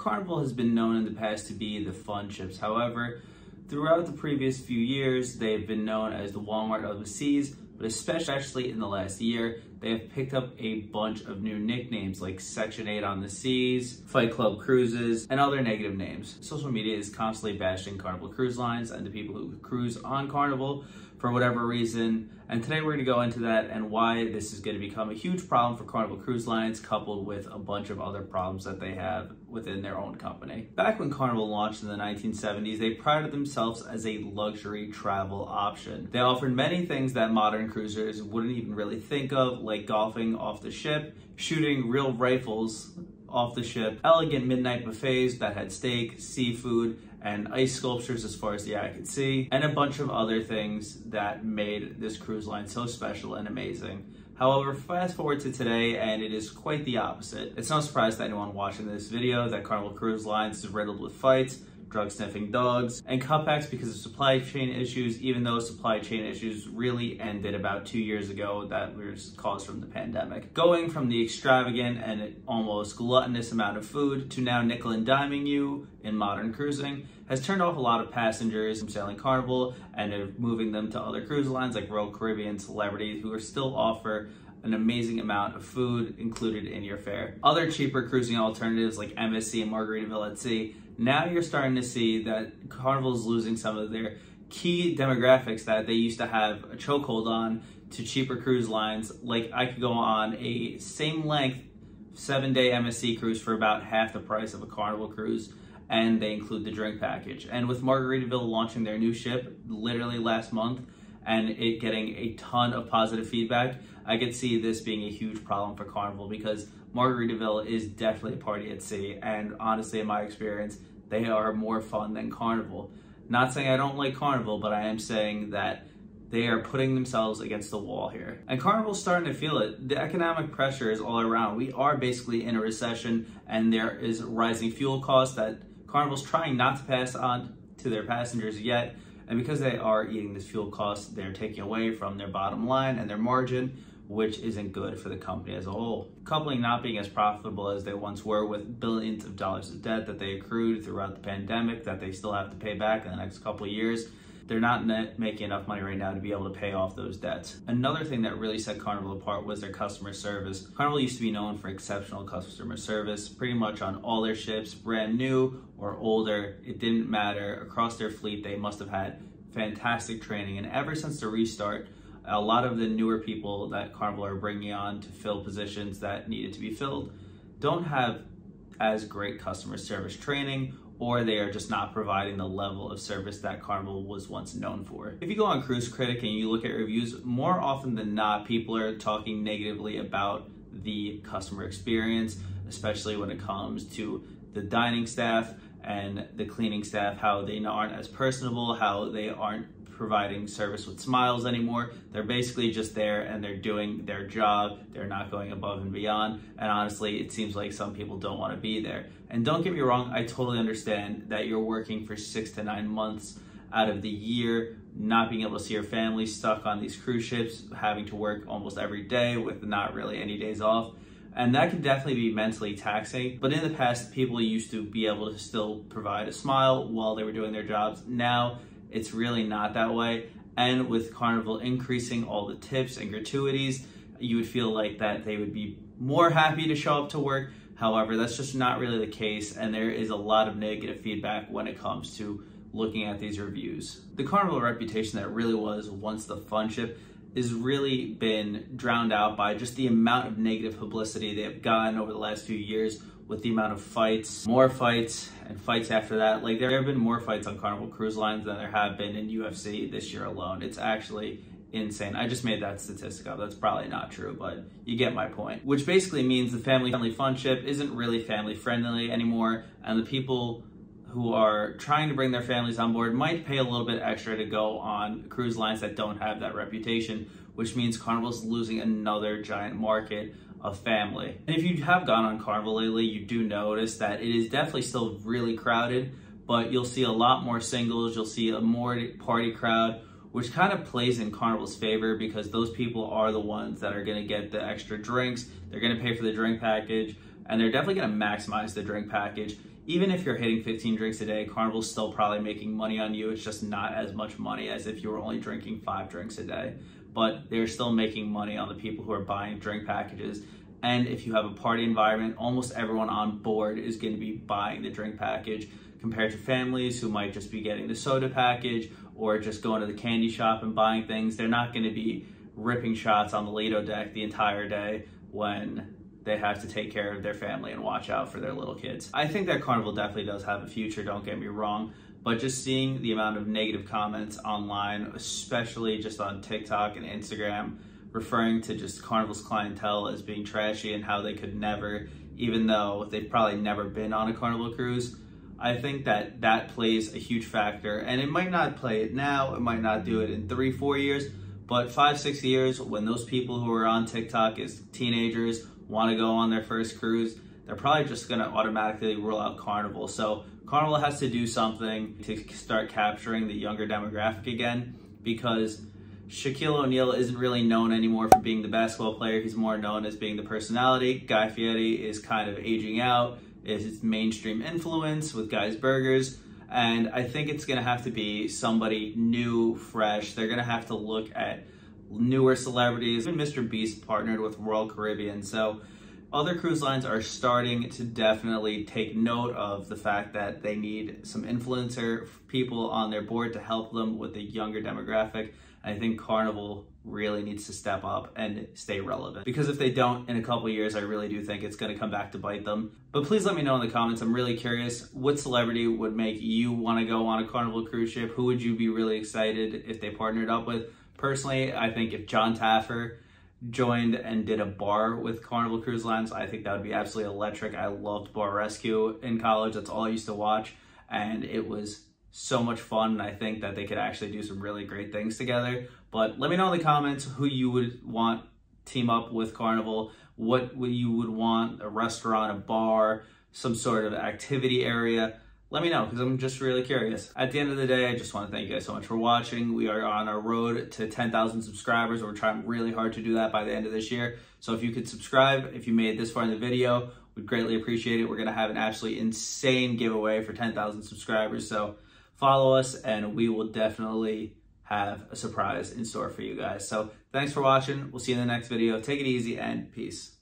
Carnival has been known in the past to be the fun ships. However, throughout the previous few years, they've been known as the Walmart of the seas, but especially in the last year, they have picked up a bunch of new nicknames like Section 8 on the Seas, Fight Club Cruises, and other negative names. Social media is constantly bashing Carnival Cruise Lines and the people who cruise on Carnival for whatever reason. And today we're going to go into that and why this is going to become a huge problem for Carnival Cruise Lines, coupled with a bunch of other problems that they have within their own company. Back when Carnival launched in the 1970s, they prided themselves as a luxury travel option. They offered many things that modern cruisers wouldn't even really think of, like golfing off the ship, shooting real rifles off the ship, elegant midnight buffets that had steak, seafood, and ice sculptures as far as the eye could see, and a bunch of other things that made this cruise line so special and amazing. However, fast forward to today, and it is quite the opposite. It's no surprise to anyone watching this video that Carnival Cruise Lines is riddled with fights, drug-sniffing dogs, and cutbacks because of supply chain issues, even though supply chain issues really ended about 2 years ago that was caused from the pandemic. Going from the extravagant and almost gluttonous amount of food to now nickel and diming you in modern cruising has turned off a lot of passengers from sailing Carnival and moving them to other cruise lines like Royal Carribean, Celebrity, who are still offer an amazing amount of food included in your fare. Other cheaper cruising alternatives like MSC and Margaritaville at sea, now you're starting to see that Carnival is losing some of their key demographics that they used to have a chokehold on to cheaper cruise lines. Like, I could go on a same length 7-day MSC cruise for about half the price of a Carnival cruise, and they include the drink package. And with Margaritaville launching their new ship literally last month and it getting a ton of positive feedback, I could see this being a huge problem for Carnival, because Margaritaville is definitely a party at sea, and honestly, in my experience, they are more fun than Carnival. Not saying I don't like Carnival, but I am saying that they are putting themselves against the wall here. And Carnival's starting to feel it. The economic pressure is all around. We are basically in a recession, and there is rising fuel costs that Carnival's trying not to pass on to their passengers yet. And because they are eating this fuel cost, they're taking away from their bottom line and their margin, which isn't good for the company as a whole. Coupling not being as profitable as they once were with billions of dollars of debt that they accrued throughout the pandemic that they still have to pay back in the next couple of years, they're not making enough money right now to be able to pay off those debts. Another thing that really set Carnival apart was their customer service. Carnival used to be known for exceptional customer service, pretty much on all their ships, brand new or older, it didn't matter. Across their fleet, they must have had fantastic training. And ever since the restart, a lot of the newer people that Carnival are bringing on to fill positions that needed to be filled don't have as great customer service training, or they are just not providing the level of service that Carnival was once known for. If you go on Cruise Critic and you look at reviews, more often than not, people are talking negatively about the customer experience, especially when it comes to the dining staff and the cleaning staff, how they aren't as personable, how they aren't providing service with smiles anymore. They're basically just there and they're doing their job. They're not going above and beyond. And honestly, it seems like some people don't want to be there. And don't get me wrong, I totally understand that you're working for 6 to 9 months out of the year, not being able to see your family, stuck on these cruise ships, having to work almost every day with not really any days off. And that can definitely be mentally taxing. But in the past, people used to be able to still provide a smile while they were doing their jobs. Now, it's really not that way. And with Carnival increasing all the tips and gratuities, you would feel like that they would be more happy to show up to work. However, that's just not really the case, and there is a lot of negative feedback when it comes to looking at these reviews. The Carnival reputation that really was once the fun ship has really been drowned out by just the amount of negative publicity they have gotten over the last few years, with the amount of fights, more fights, and fights after that. Like, there have been more fights on Carnival Cruise Lines than there have been in UFC this year alone. It's actually insane. I just made that statistic up. That's probably not true, but you get my point. Which basically means the family-friendly fun ship isn't really family-friendly anymore, and the people who are trying to bring their families on board might pay a little bit extra to go on cruise lines that don't have that reputation, which means Carnival's losing another giant market of family. And if you have gone on Carnival lately, you do notice that it is definitely still really crowded, but you'll see a lot more singles, you'll see a more party crowd, which kind of plays in Carnival's favor because those people are the ones that are gonna get the extra drinks, they're gonna pay for the drink package, and they're definitely gonna maximize the drink package, even if you're hitting 15 drinks a day, Carnival's still probably making money on you. It's just not as much money as if you were only drinking 5 drinks a day. But they're still making money on the people who are buying drink packages. And if you have a party environment, almost everyone on board is going to be buying the drink package, compared to families who might just be getting the soda package or just going to the candy shop and buying things. They're not going to be ripping shots on the Lido deck the entire day when they have to take care of their family and watch out for their little kids. I think that Carnival definitely does have a future, don't get me wrong, but just seeing the amount of negative comments online, especially just on TikTok and Instagram, referring to just Carnival's clientele as being trashy and how they could never, even though they've probably never been on a Carnival cruise, I think that that plays a huge factor. And it might not play it now, it might not do it in 3-4 years, but 5-6 years, when those people who are on TikTok as teenagers want to go on their first cruise, they're probably just going to automatically rule out Carnival. So Carnival has to do something to start capturing the younger demographic again, because Shaquille O'Neal isn't really known anymore for being the basketball player. He's more known as being the personality. Guy Fieri is kind of aging out, is mainstream influence with Guy's Burgers. And I think it's going to have to be somebody new, fresh. They're going to have to look at newer celebrities. Even Mr. Beast partnered with Royal Caribbean. So other cruise lines are starting to definitely take note of the fact that they need some influencer people on their board to help them with the younger demographic. I think Carnival really needs to step up and stay relevant, because if they don't, in a couple of years, I really do think it's going to come back to bite them. But please let me know in the comments. I'm really curious, what celebrity would make you want to go on a Carnival cruise ship? Who would you be really excited if they partnered up with? Personally, I think if John Taffer joined and did a bar with Carnival Cruise Lines, I think that would be absolutely electric. I loved Bar Rescue in college. That's all I used to watch, and it was so much fun, and I think that they could actually do some really great things together. But let me know in the comments who you would want team up with Carnival, what you would want, a restaurant, a bar, some sort of activity area. Let me know, because I'm just really curious. At the end of the day, I just want to thank you guys so much for watching. We are on our road to 10,000 subscribers. We're trying really hard to do that by the end of this year. So if you could subscribe, if you made it this far in the video, we'd greatly appreciate it. We're going to have an absolutely insane giveaway for 10,000 subscribers. So follow us, and we will definitely have a surprise in store for you guys. So thanks for watching. We'll see you in the next video. Take it easy, and peace.